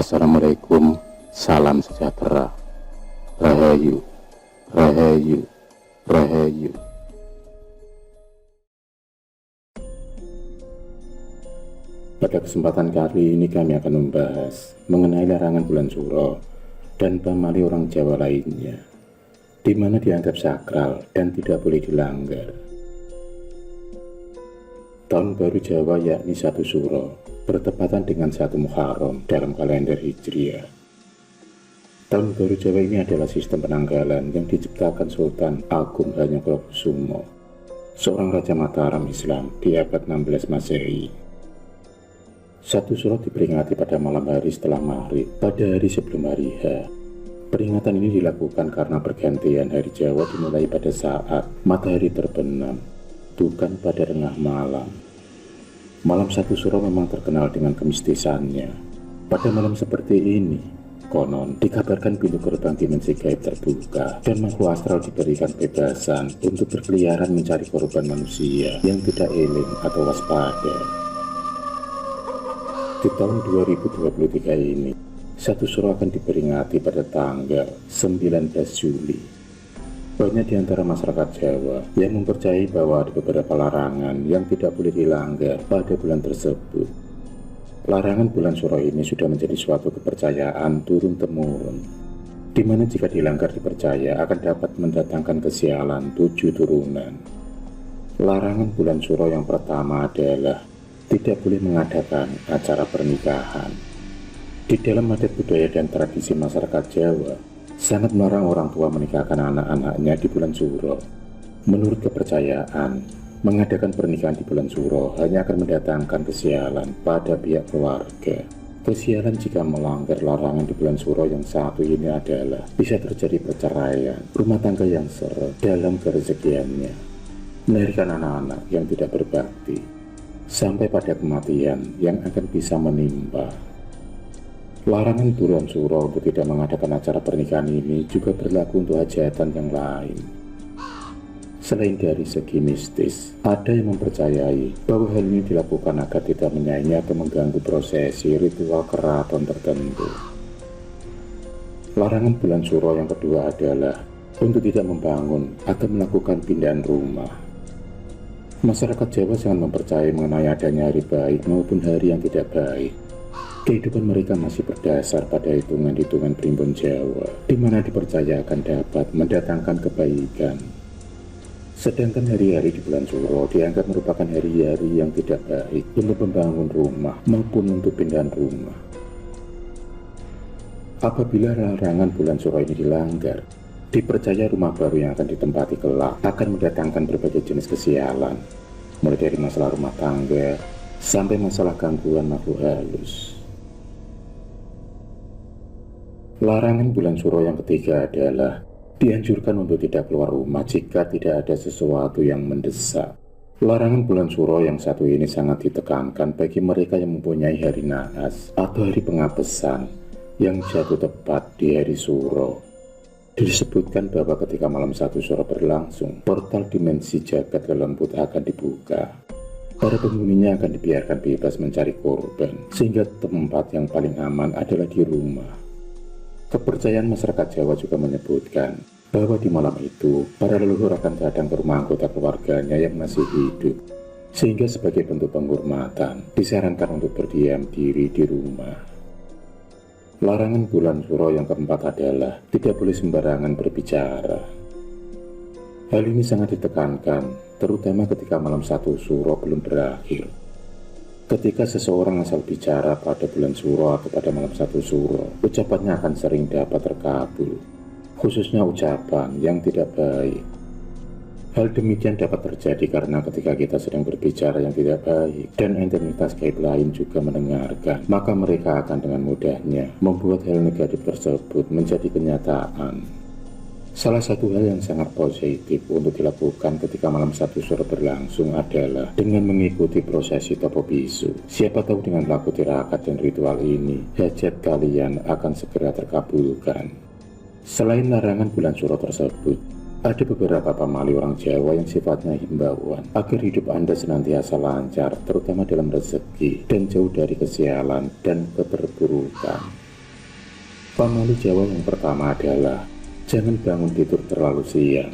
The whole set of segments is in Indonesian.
Assalamualaikum, salam sejahtera, Rahayu, Rahayu, Rahayu. Pada kesempatan kali ini kami akan membahas mengenai larangan bulan Suro dan pamali orang Jawa lainnya, di mana dianggap sakral dan tidak boleh dilanggar. Tahun baru Jawa yakni 1 Suro bertepatan dengan 1 Muharram dalam kalender Hijriah. Tahun baru Jawa ini adalah sistem penanggalan yang diciptakan Sultan Agung Hanyokrokusumo, seorang Raja Mataram Islam di abad 16 Masehi. 1 Suro diperingati pada malam hari setelah Maghrib pada hari sebelum hari H. Peringatan ini dilakukan karena pergantian hari Jawa dimulai pada saat matahari terbenam, bukan pada tengah malam. Malam 1 Suro memang terkenal dengan kemistisannya. Pada malam seperti ini, konon dikabarkan pintu gerbang dimensi gaib terbuka dan makhluk astral diberikan kebebasan untuk berkeliaran mencari korban manusia yang tidak eling atau waspada. Di tahun 2023 ini, 1 Suro akan diperingati pada tanggal 19 Juli. Banyak di antara masyarakat Jawa yang mempercayai bahwa ada beberapa larangan yang tidak boleh dilanggar pada bulan tersebut. Larangan bulan Suro ini sudah menjadi suatu kepercayaan turun-temurun, di mana jika dilanggar dipercaya akan dapat mendatangkan kesialan 7 turunan. Larangan bulan Suro yang pertama adalah tidak boleh mengadakan acara pernikahan. Di dalam adat budaya dan tradisi masyarakat Jawa, sangat melarang orang tua menikahkan anak-anaknya di bulan Suro. Menurut kepercayaan, mengadakan pernikahan di bulan Suro hanya akan mendatangkan kesialan pada pihak keluarga. Kesialan jika melanggar larangan di bulan Suro yang satu ini adalah bisa terjadi perceraian, rumah tangga yang seret dalam kerezekiannya, melahirkan anak-anak yang tidak berbakti, sampai pada kematian yang akan bisa menimpa. Larangan bulan Suro untuk tidak mengadakan acara pernikahan ini juga berlaku untuk hajatan yang lain. Selain dari segi mistis, ada yang mempercayai bahwa hal ini dilakukan agar tidak menyaingi atau mengganggu prosesi ritual keraton tertentu. Larangan bulan Suro yang kedua adalah untuk tidak membangun atau melakukan pindahan rumah. Masyarakat Jawa sangat mempercayai mengenai adanya hari baik maupun hari yang tidak baik. Kehidupan mereka masih berdasar pada hitungan-hitungan primbon Jawa, di mana dipercaya akan dapat mendatangkan kebaikan. Sedangkan hari-hari di bulan Suro dianggap merupakan hari-hari yang tidak baik untuk membangun rumah maupun untuk pindahan rumah. Apabila larangan bulan Suro ini dilanggar, dipercaya rumah baru yang akan ditempati kelak akan mendatangkan berbagai jenis kesialan, mulai dari masalah rumah tangga sampai masalah gangguan makhluk halus. Larangan bulan Suro yang ketiga adalah dianjurkan untuk tidak keluar rumah jika tidak ada sesuatu yang mendesak. Larangan bulan Suro yang satu ini sangat ditekankan bagi mereka yang mempunyai hari naas atau hari pengabesan yang jatuh tepat di hari Suro. Disebutkan bahwa ketika malam 1 Suro berlangsung, portal dimensi jagat lelembut akan dibuka. Para penghuninya akan dibiarkan bebas mencari korban, sehingga tempat yang paling aman adalah di rumah. Kepercayaan masyarakat Jawa juga menyebutkan bahwa di malam itu, para leluhur akan datang ke rumah anggota keluarganya yang masih hidup, sehingga sebagai bentuk penghormatan, disarankan untuk berdiam diri di rumah. Larangan bulan Suro yang keempat adalah tidak boleh sembarangan berbicara. Hal ini sangat ditekankan, terutama ketika malam 1 Suro belum berakhir. Ketika seseorang asal bicara pada bulan Suro atau pada malam 1 Suro, ucapannya akan sering dapat terkabul, khususnya ucapan yang tidak baik. Hal demikian dapat terjadi karena ketika kita sedang berbicara yang tidak baik dan entitas gaib lain juga mendengarkan, maka mereka akan dengan mudahnya membuat hal negatif tersebut menjadi kenyataan. Salah satu hal yang sangat positif untuk dilakukan ketika malam 1 Suro berlangsung adalah dengan mengikuti prosesi Topo Bisu. Siapa tahu dengan laku tirakat dan ritual ini, hajat kalian akan segera terkabulkan. Selain larangan bulan Suro tersebut, ada beberapa pamali orang Jawa yang sifatnya himbauan agar hidup Anda senantiasa lancar, terutama dalam rezeki dan jauh dari kesialan dan keterburukan. Pamali Jawa yang pertama adalah jangan bangun tidur terlalu siang.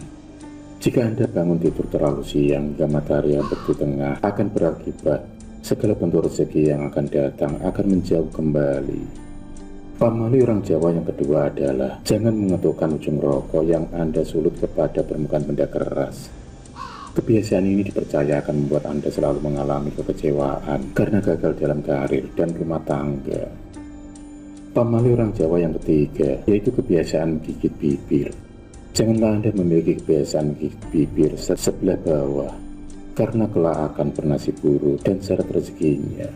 Jika Anda bangun tidur terlalu siang hingga matahari hampir di tengah, akan berakibat segala bentuk rezeki yang akan datang akan menjauh kembali. Pamali orang Jawa yang kedua adalah jangan mengetukkan ujung rokok yang Anda sulut kepada permukaan benda keras. Kebiasaan ini dipercaya akan membuat Anda selalu mengalami kekecewaan karena gagal dalam karir dan rumah tangga. Pamali orang Jawa yang ketiga yaitu kebiasaan menggigit bibir. Janganlah Anda memiliki kebiasaan menggigit bibir sebelah bawah, karena kelak akan bernasib buruk dan syarat rezekinya.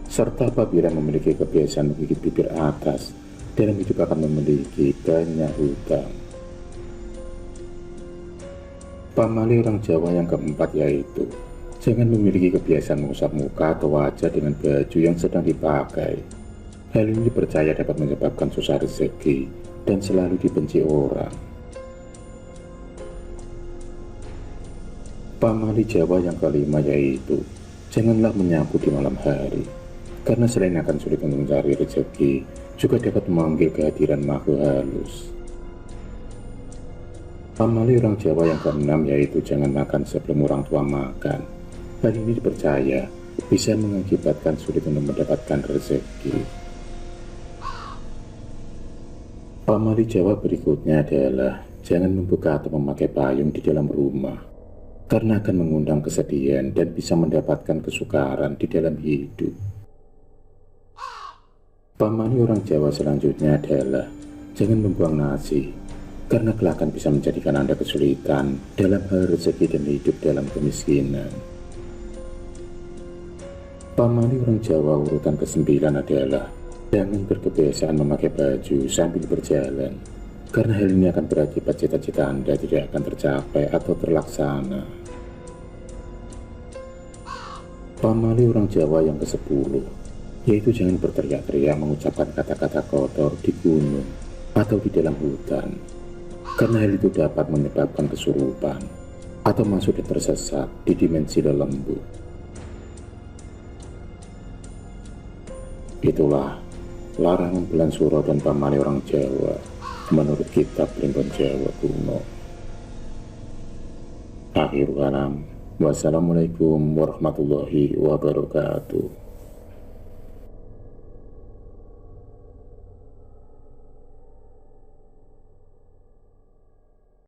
Serta apabila memiliki kebiasaan menggigit bibir atas, dalam hidup akan memiliki banyak hutang. Pamali orang Jawa yang keempat yaitu jangan memiliki kebiasaan mengusap muka atau wajah dengan baju yang sedang dipakai. Hal ini dipercaya dapat menyebabkan susah rezeki dan selalu dibenci orang. Pamali Jawa yang kelima yaitu janganlah menyapu di malam hari, karena selain akan sulit untuk mencari rezeki, juga dapat memanggil kehadiran makhluk halus. Pamali orang Jawa yang keenam yaitu jangan makan sebelum orang tua makan. Hal ini dipercaya bisa mengakibatkan sulit untuk mendapatkan rezeki. Pamali Jawa berikutnya adalah jangan membuka atau memakai payung di dalam rumah, karena akan mengundang kesedihan dan bisa mendapatkan kesukaran di dalam hidup. Pamali orang Jawa selanjutnya adalah jangan membuang nasi, karena kelak akan bisa menjadikan Anda kesulitan dalam hal rezeki dan hidup dalam kemiskinan. Pamali orang Jawa urutan ke-9 adalah jangan berkebiasaan memakai baju sambil berjalan, karena hal ini akan berakibat cita-cita Anda tidak akan tercapai atau terlaksana. Pamali orang Jawa yang ke-10 yaitu jangan berteriak-teriak mengucapkan kata-kata kotor di gunung atau di dalam hutan, karena hal itu dapat menyebabkan kesurupan atau masuk dan tersesat di dimensi lembut. Itulah larangan bulan suro dan pamali orang Jawa menurut kitab Primbon Jawa kuno. Akhirul kalam. Wassalamualaikum warahmatullahi wabarakatuh.